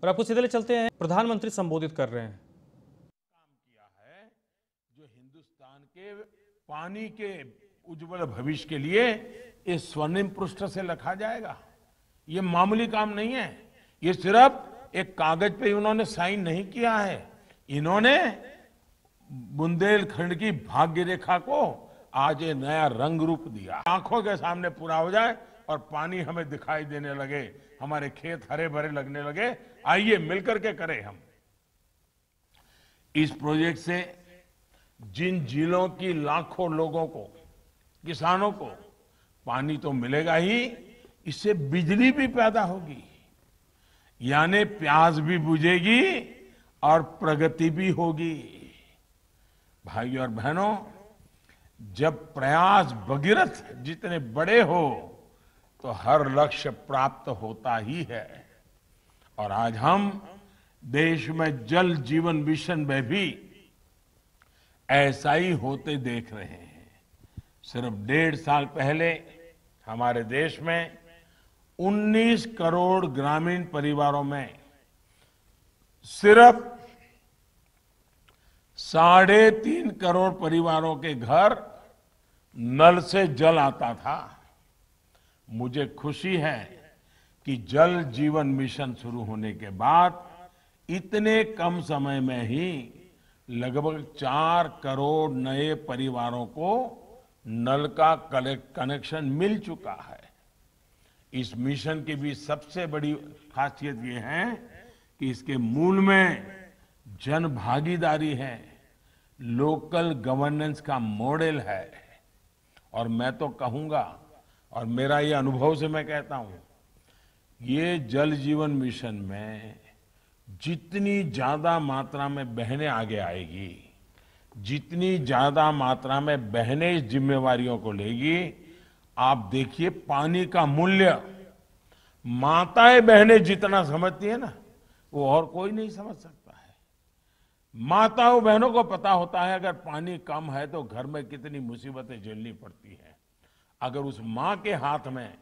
और आपको सीधे ले चलते हैं, प्रधानमंत्री संबोधित कर रहे हैं। काम किया है जो हिंदुस्तान के पानी के उज्जवल भविष्य के लिए इस स्वर्णिम पृष्ठ से लिखा जाएगा। ये मामूली काम नहीं है। ये सिर्फ एक कागज पे उन्होंने साइन नहीं किया है, इन्होंने बुंदेलखंड की भाग्य रेखा को आज ये नया रंग रूप दिया। आंखों के सामने पूरा हो जाए और पानी हमें दिखाई देने लगे, हमारे खेत हरे भरे लगने लगे। आइए मिलकर के करें हम। इस प्रोजेक्ट से जिन जिलों की लाखों लोगों को, किसानों को पानी तो मिलेगा ही, इससे बिजली भी पैदा होगी, यानी प्यास भी बुझेगी और प्रगति भी होगी। भाइयों और बहनों, जब प्रयास भगीरथ जितने बड़े हो तो हर लक्ष्य प्राप्त होता ही है। और आज हम देश में जल जीवन मिशन में भी ऐसा ही होते देख रहे हैं। सिर्फ 1.5 साल पहले हमारे देश में 19 करोड़ ग्रामीण परिवारों में सिर्फ 3.5 करोड़ परिवारों के घर नल से जल आता था। मुझे खुशी है कि जल जीवन मिशन शुरू होने के बाद इतने कम समय में ही लगभग 4 करोड़ नए परिवारों को नल का कनेक्शन मिल चुका है। इस मिशन की भी सबसे बड़ी खासियत ये है कि इसके मूल में जन भागीदारी है, लोकल गवर्नेंस का मॉडल है। और मैं तो कहूंगा, और मेरा ये अनुभव से मैं कहता हूं, ये जल जीवन मिशन में जितनी ज्यादा मात्रा में बहनें आगे आएगी, जितनी ज्यादा मात्रा में बहनें इस जिम्मेवारियों को लेगी, आप देखिए पानी का मूल्य माताएं बहनें जितना समझती है ना, वो और कोई नहीं समझ सकता है। माताओं बहनों को पता होता है अगर पानी कम है तो घर में कितनी मुसीबतें झेलनी पड़ती है। अगर उस मां के हाथ में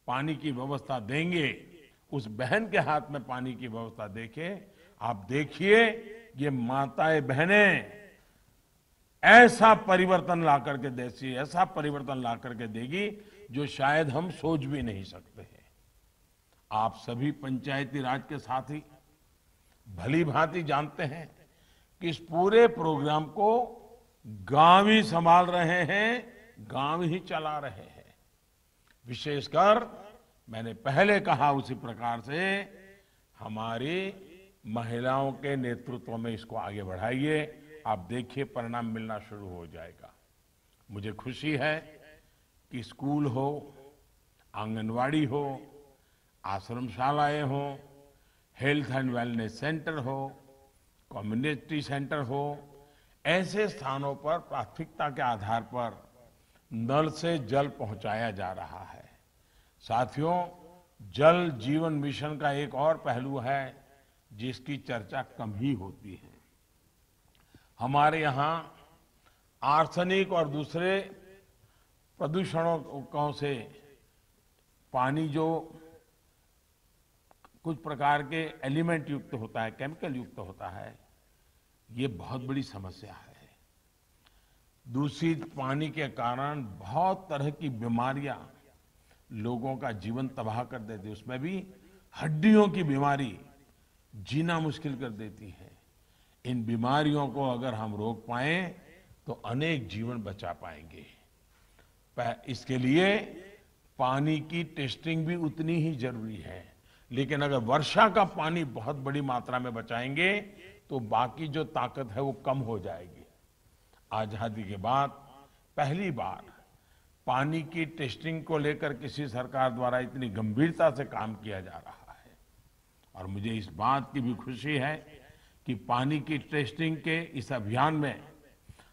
पानी की व्यवस्था देंगे, उस बहन के हाथ में पानी की व्यवस्था देखें, आप देखिए ये माताएं बहनें ऐसा परिवर्तन ला करके देती, ऐसा परिवर्तन ला करके देगी जो शायद हम सोच भी नहीं सकते हैं। आप सभी पंचायती राज के साथी भली भांति जानते हैं कि इस पूरे प्रोग्राम को गांव ही संभाल रहे हैं, गांव ही चला रहे हैं। विशेषकर मैंने पहले कहा उसी प्रकार से हमारी महिलाओं के नेतृत्व में इसको आगे बढ़ाइए। आप देखिए परिणाम मिलना शुरू हो जाएगा। मुझे खुशी है कि स्कूल हो, आंगनवाड़ी हो, आश्रमशालाएं हो, हेल्थ एंड वेलनेस सेंटर हो, कम्युनिटी सेंटर हो, ऐसे स्थानों पर प्राथमिकता के आधार पर नल से जल पहुंचाया जा रहा है। साथियों, जल जीवन मिशन का एक और पहलू है जिसकी चर्चा कम ही होती है। हमारे यहाँ आर्सेनिक और दूसरे प्रदूषणों से पानी जो कुछ प्रकार के एलिमेंट युक्त होता है, केमिकल युक्त होता है, ये बहुत बड़ी समस्या है। दूषित पानी के कारण बहुत तरह की बीमारियां लोगों का जीवन तबाह कर देती है। उसमें भी हड्डियों की बीमारी जीना मुश्किल कर देती है। इन बीमारियों को अगर हम रोक पाए तो अनेक जीवन बचा पाएंगे। इसके लिए पानी की टेस्टिंग भी उतनी ही जरूरी है। लेकिन अगर वर्षा का पानी बहुत बड़ी मात्रा में बचाएंगे तो बाकी जो ताकत है वो कम हो जाएगी। आजादी के बाद पहली बार पानी की टेस्टिंग को लेकर किसी सरकार द्वारा इतनी गंभीरता से काम किया जा रहा है। और मुझे इस बात की भी खुशी है कि पानी की टेस्टिंग के इस अभियान में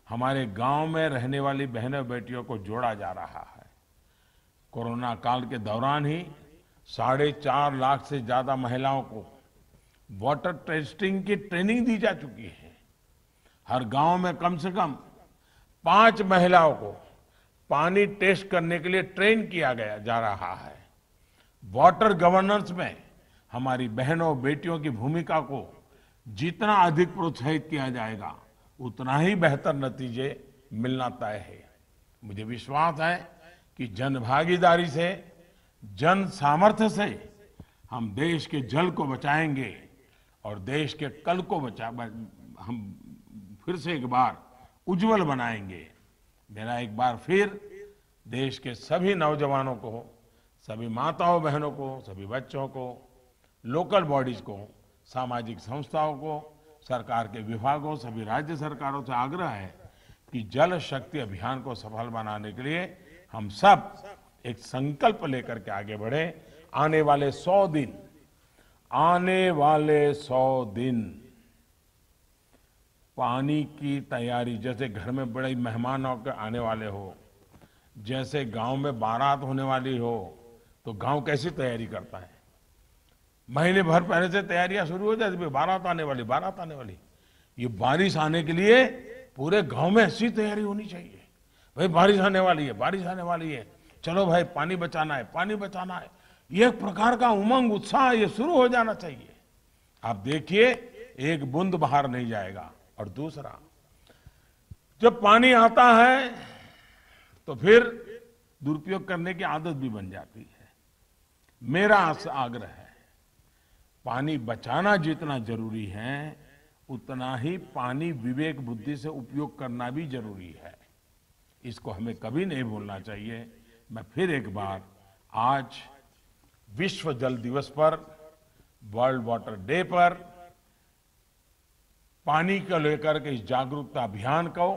हमारे गांव में रहने वाली बहनों बेटियों को जोड़ा जा रहा है। कोरोना काल के दौरान ही 4.5 लाख से ज्यादा महिलाओं को वाटर टेस्टिंग की ट्रेनिंग दी जा चुकी है। हर गांव में कम से कम 5 महिलाओं को पानी टेस्ट करने के लिए ट्रेन किया गया जा रहा है। वाटर गवर्नेंस में हमारी बहनों बेटियों की भूमिका को जितना अधिक प्रोत्साहित किया जाएगा उतना ही बेहतर नतीजे मिलना तय है। मुझे विश्वास है कि जन भागीदारी से, जन सामर्थ्य से हम देश के जल को बचाएंगे और देश के कल को हम फिर से एक बार उज्जवल बनाएंगे। मेरा एक बार फिर देश के सभी नौजवानों को, सभी माताओं बहनों को, सभी बच्चों को, लोकल बॉडीज को, सामाजिक संस्थाओं को, सरकार के विभागों, सभी राज्य सरकारों से आग्रह है कि जल शक्ति अभियान को सफल बनाने के लिए हम सब एक संकल्प लेकर के आगे बढ़े। आने वाले 100 दिन पानी की तैयारी, जैसे घर में बड़े मेहमान होकर आने वाले हो, जैसे गांव में बारात होने वाली हो, तो गांव कैसी तैयारी करता है? महीने भर पहले से तैयारियां शुरू हो जाती है, बारात आने वाली। ये बारिश आने के लिए पूरे गांव में ऐसी तैयारी होनी चाहिए। भाई बारिश आने वाली है, चलो भाई पानी बचाना है। ये एक प्रकार का उमंग, उत्साह ये शुरू हो जाना चाहिए। आप देखिए, एक बूंद बाहर नहीं जाएगा। और दूसरा, जब पानी आता है तो फिर दुरुपयोग करने की आदत भी बन जाती है। मेरा आग्रह है, पानी बचाना जितना जरूरी है उतना ही पानी विवेक बुद्धि से उपयोग करना भी जरूरी है। इसको हमें कभी नहीं भूलना चाहिए। मैं फिर एक बार आज विश्व जल दिवस पर, वर्ल्ड वाटर डे पर पानी को लेकर के इस जागरूकता अभियान को,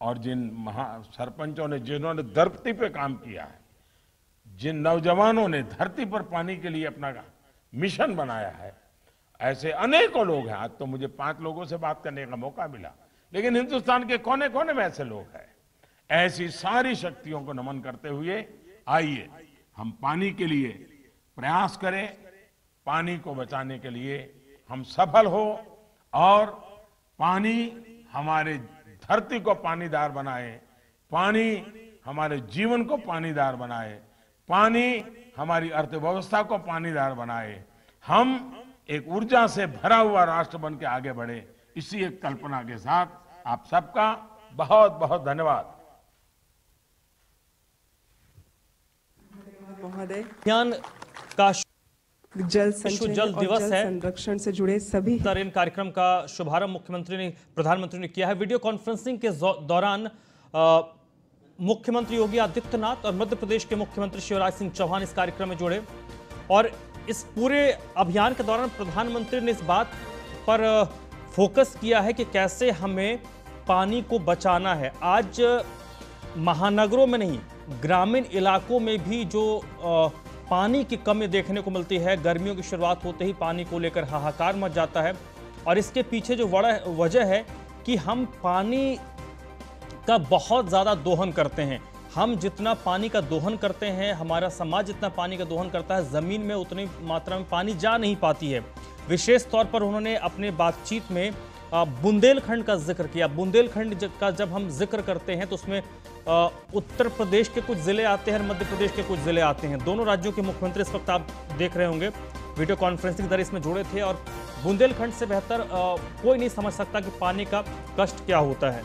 और जिन सरपंचों ने, जिन्होंने धरती पे काम किया है, जिन नौजवानों ने धरती पर पानी के लिए अपना मिशन बनाया है, ऐसे अनेकों लोग हैं। आज तो मुझे 5 लोगों से बात करने का मौका मिला, लेकिन हिंदुस्तान के कोने कोने में ऐसे लोग हैं। ऐसी सारी शक्तियों को नमन करते हुए आइए हम पानी के लिए प्रयास करें, पानी को बचाने के लिए हम सफल हो और पानी हमारे धरती को पानीदार बनाए, पानी हमारे जीवन को पानीदार बनाए, पानी हमारी अर्थव्यवस्था को पानीदार बनाए। हम एक ऊर्जा से भरा हुआ राष्ट्र बन के आगे बढ़े। इसी एक कल्पना के साथ आप सबका बहुत बहुत धन्यवाद। महोदय, अभियान का जल विश्व जल दिवस है, संरक्षण से जुड़े सभी इन कार्यक्रम का शुभारंभ प्रधानमंत्री ने किया है। वीडियो कॉन्फ्रेंसिंग के दौरान मुख्यमंत्री योगी आदित्यनाथ और मध्य प्रदेश के मुख्यमंत्री शिवराज सिंह चौहान इस कार्यक्रम में जुड़े। और इस पूरे अभियान के दौरान प्रधानमंत्री ने इस बात पर फोकस किया है कि कैसे हमें पानी को बचाना है। आज महानगरों में नहीं, ग्रामीण इलाकों में भी जो पानी की कमी देखने को मिलती है, गर्मियों की शुरुआत होते ही पानी को लेकर हाहाकार मच जाता है। और इसके पीछे जो बड़ा वजह है कि हम पानी का बहुत ज़्यादा दोहन करते हैं। हम जितना पानी का दोहन करते हैं, हमारा समाज जितना पानी का दोहन करता है, ज़मीन में उतनी मात्रा में पानी जा नहीं पाती है। विशेष तौर पर उन्होंने अपने बातचीत में बुंदेलखंड का जिक्र किया। बुंदेलखंड का जब हम जिक्र करते हैं तो उसमें उत्तर प्रदेश के कुछ ज़िले आते हैं और मध्य प्रदेश के कुछ ज़िले आते हैं। दोनों राज्यों के मुख्यमंत्री इस वक्त आप देख रहे होंगे वीडियो कॉन्फ्रेंसिंग के जरिए इसमें जुड़े थे। और बुंदेलखंड से बेहतर कोई नहीं समझ सकता कि पानी का कष्ट क्या होता है।